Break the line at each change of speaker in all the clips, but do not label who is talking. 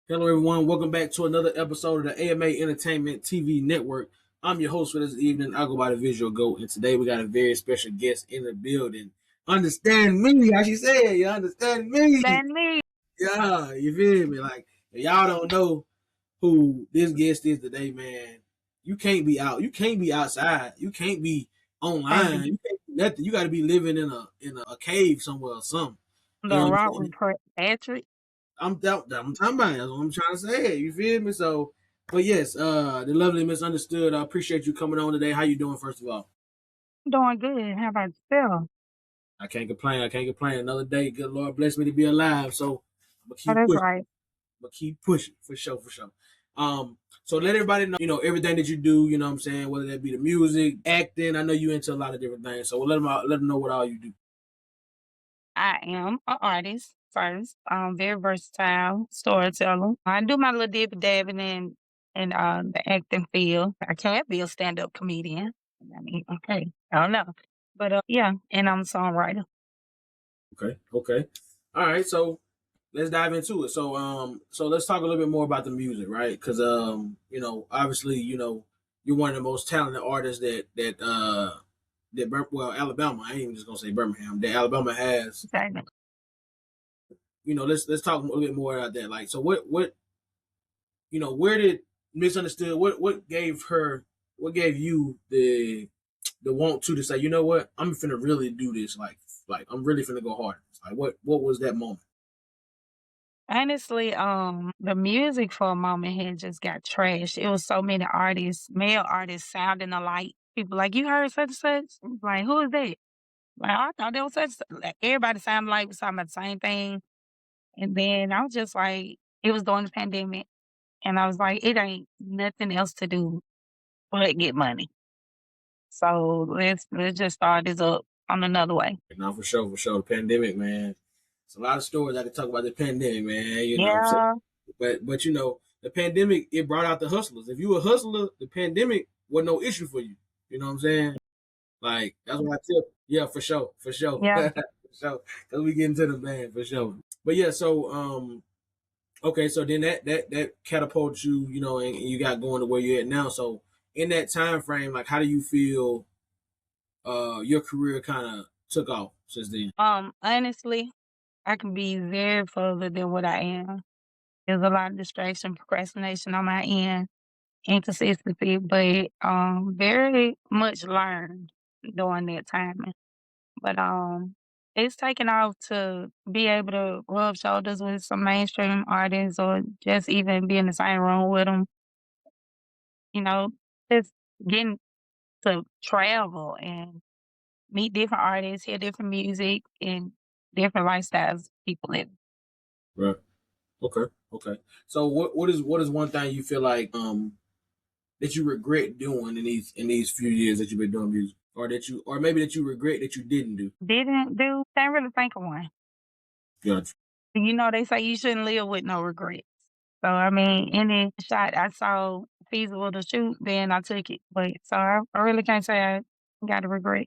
Hello, everyone. Welcome back to another episode of the AMA Entertainment TV Network. I'm your host for this evening. I go by the Visual Goat, and today we got a very special guest in the building. Understand me, how she said, you understand me.
Than me.
Yeah, you feel me? Like, if y'all don't know who this guest is today, man, you can't be out. You can't be outside. You can't be online.
Baby,
You can't do nothing. You got to be living in a cave somewhere or something.
the
You know what I'm
rock
saying?
with Patrick.
I'm talking about it. That's what I'm trying to say. You feel me? So, but yes, the lovely misunderstood. I appreciate you coming on today. How you doing, first of all?
Doing good. How about yourself?
I can't complain. I can't complain. Another day. Good Lord bless me to be alive. So I'm gonna
Oh,
keep
that's
pushing.
right.
I'm gonna keep pushing for sure, for sure. So let everybody know, everything that you do, you know what I'm saying, whether that be the music, acting. I know you into a lot of different things. So let them know what all you do.
I am an artist first. Very versatile storyteller. I do my little dip dabbing in the acting field. I can't be a stand up comedian. I mean, okay, I don't know, but yeah, and I'm a songwriter.
Okay, okay. All right, so let's dive into it. So let's talk a little bit more about the music, right? Because obviously, you're one of the most talented artists that Alabama. I ain't even just gonna say Birmingham. That Alabama has.
Okay.
Let's talk a little bit more about that. Like, so what where did misunderstood? What gave you the want to say, you know what, I'm finna really do this. Like I'm really finna go hard. Like what was that moment?
Honestly, the music for a moment had just got trashed. It was so many artists, male artists sounding alike. People like, you heard such and such? Like, who is that? Like, I thought that was such and such. Like, everybody sounded like was talking about the same thing. And then I was just like, it was during the pandemic. And I was like, it ain't nothing else to do but get money. So let's just start this up on another way.
Now for sure, for sure. The pandemic, man. It's a lot of stories I can talk about the pandemic, man. So,
Yeah,
but the pandemic, it brought out the hustlers. If you were a hustler, the pandemic was no issue for you. You know what I'm saying? Like that's what I tell. Yeah, for sure, for sure,
yeah.
for sure. Cause we get into the band for sure. But yeah, so okay, so then that catapults you, and you got going to where you're at now. So in that time frame, like how do you feel your career kind of took off since then?
Honestly, I can be very further than what I am. There's a lot of distraction, procrastination on my end, inconsistency, but very much learned during that time. But it's taken off to be able to rub shoulders with some mainstream artists or just even be in the same room with them. You know, just getting to travel and meet different artists, hear different music and different lifestyles people live.
Right. Okay. Okay. So what is one thing you feel like that you regret doing in these few years that you've been doing music, or maybe that you regret that you didn't do?
Didn't do, can't really think of one.
Gotcha.
They say you shouldn't live with no regrets. So, I mean, any shot I saw feasible to shoot, then I took it. But so I really can't say I got a regret.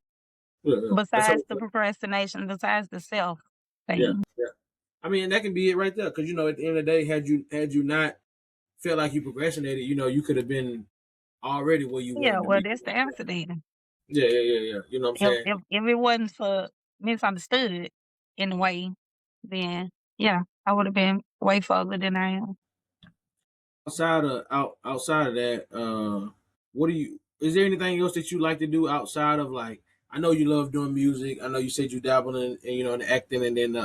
Yeah, yeah. That's
Besides
how,
the procrastination, besides the self
yeah,
thing.
yeah. I mean, that can be it right there, because at the end of the day, had you not felt like you procrastinated, you could have been already where you
Yeah,
wanted to
well,
be.
that's the answer then.
Yeah, yeah, yeah, yeah. You know what I'm
If
saying?
if if it wasn't for misunderstood in a way, then yeah, I would have been way further than I am.
Outside of that, what do you? Is there anything else that you like to do outside of, like? I know you love doing music. I know you said you dabble in acting, and then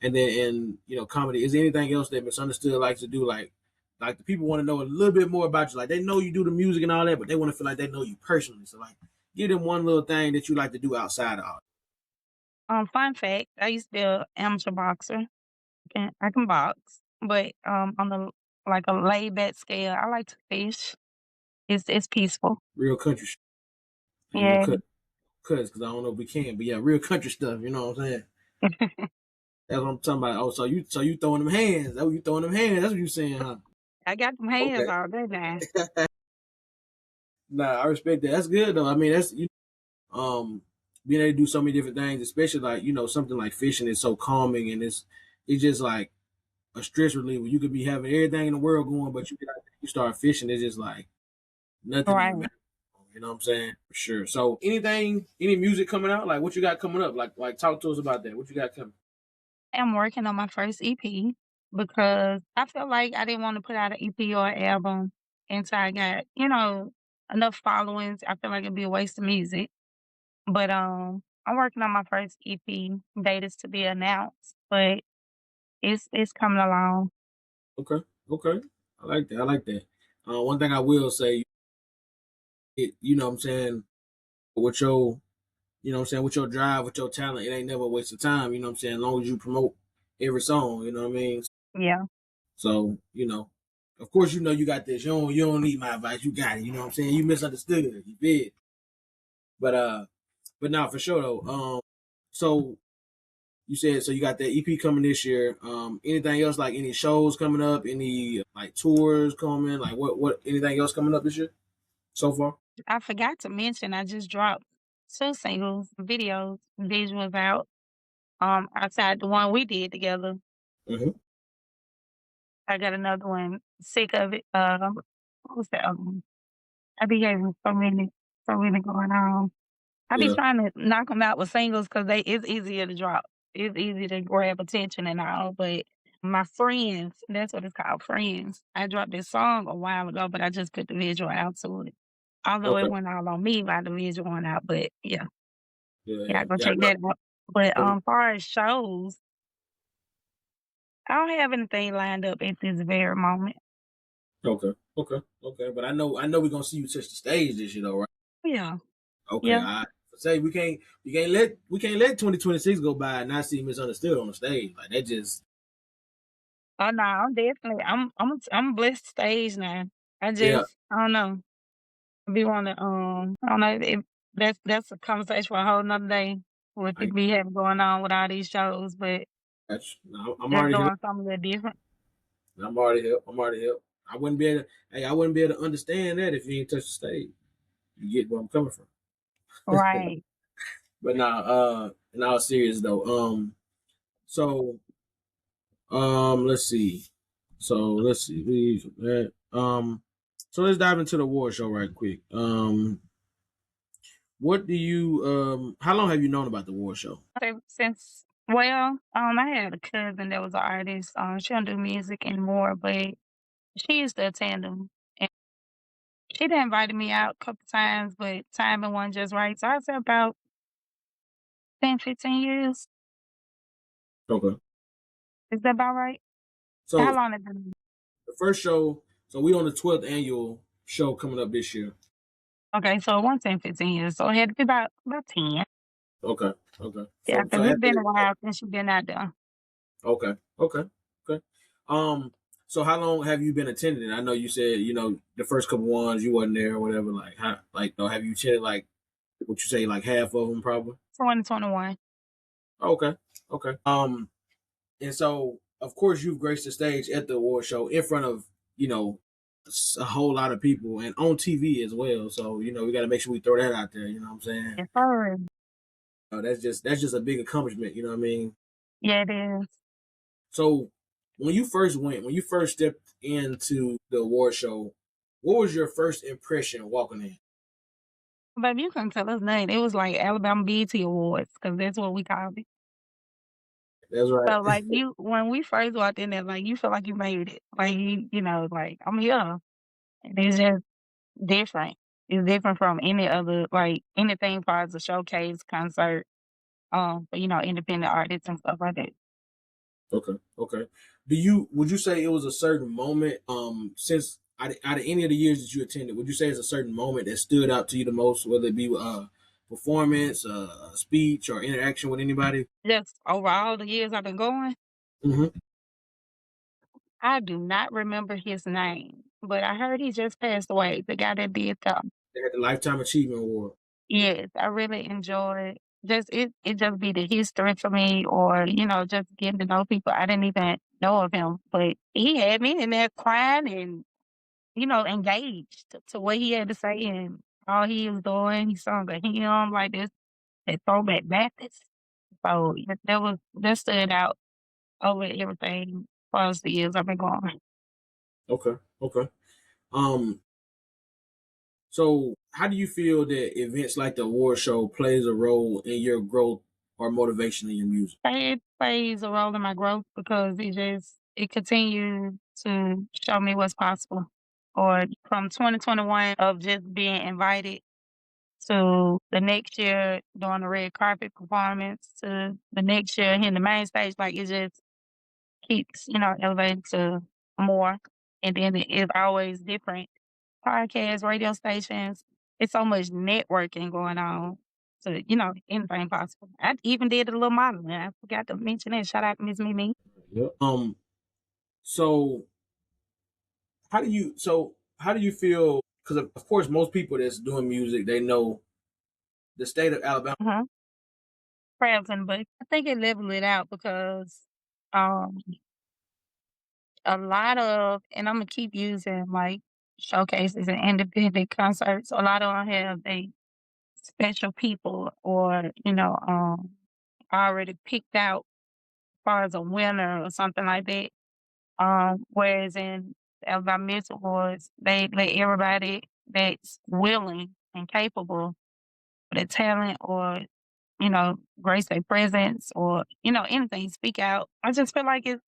in comedy. Is there anything else that Misunderstood likes to do? Like the people want to know a little bit more about you. Like they know you do the music and all that, but they want to feel like they know you personally. So like, give them one little thing that you like to do outside of all.
Fun fact: I used to be an amateur boxer. I can box, but on the like a laid back scale, I like to fish. It's peaceful.
Real country. Ain't gonna
Yeah.
cuts because I don't know if we can, but yeah, real country stuff. You know what I'm saying? That's what I'm talking about. Oh, so you throwing them hands? That what you throwing them hands? That's what you saying, huh?
I got them hands
Okay.
all day now.
Nah, I respect that. That's good though. I mean, that's being able to do so many different things, especially like something like fishing is so calming, and it's just like a stress reliever. You could be having everything in the world going, but you get out there, you start fishing. It's just like nothing even
Right.
matters. You know what I'm saying? For sure. So anything, any music coming out? Like what you got coming up? Like talk to us about that. What you got coming?
I'm working on my first EP because I feel like I didn't want to put out an EP or an album until I got, enough followings. I feel like it'd be a waste of music. But I'm working on my first EP. Date is to be announced, but it's coming along.
Okay. Okay. I like that. I like that. One thing I will say, you know what I'm saying, with your, you know what I'm saying, with your drive, with your talent, it ain't never a waste of time, you know what I'm saying, as long as you promote every song, you know what I mean?
Yeah.
So, of course, you got this. You don't need my advice. You got it. You know what I'm saying? You misunderstood it. You did. But now for sure though. So you said so you got that EP coming this year. Anything else like any shows coming up? Any like tours coming? Like what anything else coming up this year so far?
I forgot to mention I just dropped 2 singles, videos, visuals out, outside the one we did together.
Hmm.
I got another one, Sick of It. What was the other one? I be having so many going on. I be
Yeah.
trying to knock them out with singles because it's easier to drop. It's easy to grab attention and all, but my Friends, that's what it's called, Friends. I dropped this song a while ago, but I just put the visual out to it. Although it
Okay.
went all on me by the visual one out, but yeah,
Yeah.
yeah,
Yeah.
go
Yeah.
check that out. But,
I know.
far as shows, I don't have anything lined up at this very moment.
Okay. Okay. Okay. But I know we're gonna see you touch the stage this year though, right?
Yeah,
Okay.
yeah.
I say we can't let 2026 go by and not see misunderstood on the stage. Like that just
Oh, no, I'm blessed stage now.
yeah.
I don't know. Be wanna, I don't know if that's a conversation for a whole 'nother day, what
I
people be having going on with all these shows, but
I'm
just
already here.
doing something a little different.
I'm already here. I'm already here. I wouldn't be able to understand that if you ain't touch the stage. You get where I'm coming from.
Right.
But now, in all serious though, so let's see. So let's see. Leave that. So let's dive into the award show right quick. What do you How long have you known about the award show?
Since well, I had a cousin that was an artist, she don't do music anymore, but she used to attend them, and she done invited me out a couple times, but timing wasn't just right, so I'd say about 10, 15 years.
Okay.
Is that about right? How
So
long has it been?
the first show, so we on the 12th annual show coming up this year.
Okay, so it wasn't 10, 15 years, so it had to be about 10.
Okay. Okay.
Yeah,
So
'cause
so
it's
after
been a while since she been out there.
okay. Okay. Okay. So how long have you been attending? I know you said, the first couple ones you wasn't there or whatever. Like how have you attended like what you say, like half of them probably?
2021.
Okay. Okay. And so of course you've graced the stage at the award show in front of, you know, a whole lot of people and on TV as well. So, we gotta make sure we throw that out there, you know what I'm saying?
Yes, sir.
That's just a big accomplishment, you know what I mean?
Yeah, it is.
So when you first stepped into the award show, what was your first impression walking in?
Baby, you couldn't tell us nothing. It was like Alabama BET Awards, 'cause that's what we called it.
That's
So,
right.
like, when we first walked in there, like, you feel like you made it. Like, like, I'm here. And it's just different. It's different from any other, like, anything as far as a showcase, concert, for, independent artists and stuff like that.
Okay. Okay. Would you say it was a certain moment, since out of any of the years that you attended, would you say it's a certain moment that stood out to you the most, whether it be performance, speech, or interaction with anybody?
Just over all the years I've been going,
Mm-hmm.
I do not remember his name, but I heard he just passed away, the guy that did the
They had the Lifetime Achievement Award.
yes, I really enjoyed just it just be the history for me or, just getting to know people I didn't even know of him, but he had me in there crying and, engaged to what he had to say and all he was doing. He sung a hymn like this at Throwback Baptist. So, yeah, that stood out over everything. far as the years I've been going.
Okay. Okay. Um. So, how do you feel that events like the award show plays a role in your growth or motivation in your music?
It plays a role in my growth because it continues to show me what's possible. Or from 2021 of just being invited to the next year doing the red carpet performance to the next year hitting the main stage, like it just keeps, elevating to more. And then it is always different podcasts, radio stations. It's so much networking going on to, anything possible. I even did a little modeling. I forgot to mention that. Shout out to Miss Mimi.
Yep. So how do you feel? Because of course, most people that's doing music, they know the state of Alabama.
Uh-huh. Present, but I think it leveled it out because um a lot of, and I'm gonna keep using like showcases and independent concerts. A lot of them have they special people or already picked out as far as a winner or something like that. Whereas in the Alabama Music Awards, they let everybody that's willing and capable with their talent or, grace their presence or, anything, speak out. I just feel like it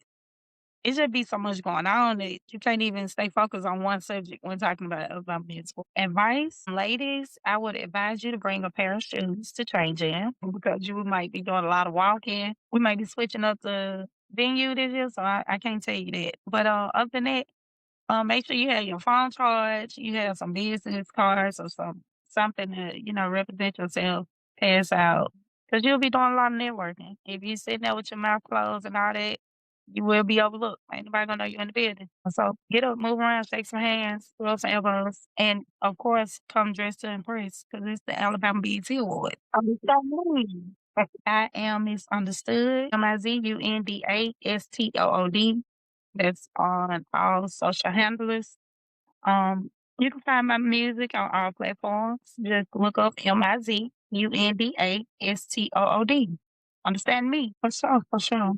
should be so much going on that you can't even stay focused on one subject when talking about mental advice. Ladies, I would advise you to bring a pair of shoes to train in because you might be doing a lot of walking. We might be switching up the venue this year, so I can't tell you that. But other than that, make sure you have your phone charged, you have some business cards or something to, represent yourself, pass out. Because you'll be doing a lot of networking. If you sitting there with your mouth closed and all that, you will be overlooked. Ain't nobody gonna know you're in the building. So get up, move around, shake some hands, throw some elbows, and of course, come dressed to impress because it's the Alabama BET Award. I am misunderstood. MIZUNDASTOOD. That's on all social handlers. You can find my music on all platforms. Just look up MIZUNDASTOOD. Understand me? For sure, for sure.